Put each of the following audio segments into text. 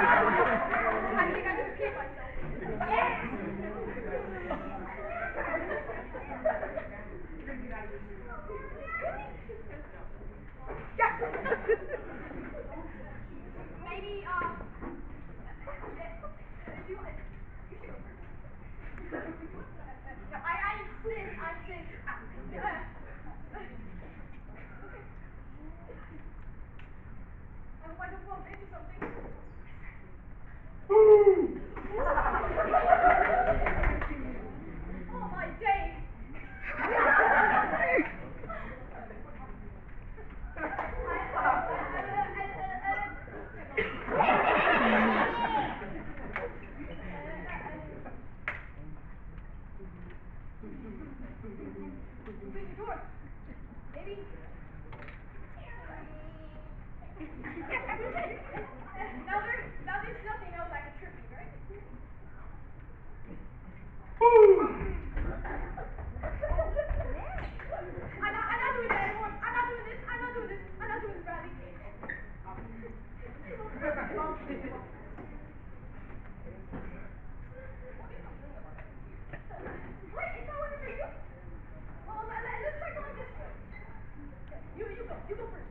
think I just peed myself. Yes! Maybe, you should go first. No, I insist. I hope I don't bump into something. Oh my days! Open the door. Maybe. Now there's nothing else I can trip me, right? I'm not doing that anymore. I'm not doing this, Bradley. What? It's not working for you? Well, let's try going this way. You go first.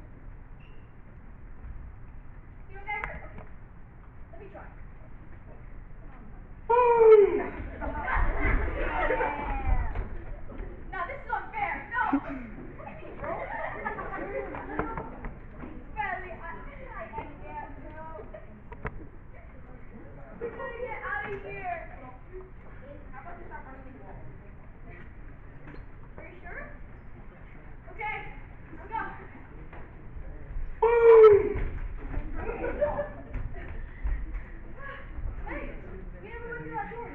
You don't get hurt? Okay. Let me try. Now this is unfair. No. What do you mean, bro? Bradley, I can't, bro. We gotta get out of here. How about you stop running into walls? Are you sure? Okay. I'm go. Hey, we never went to that door.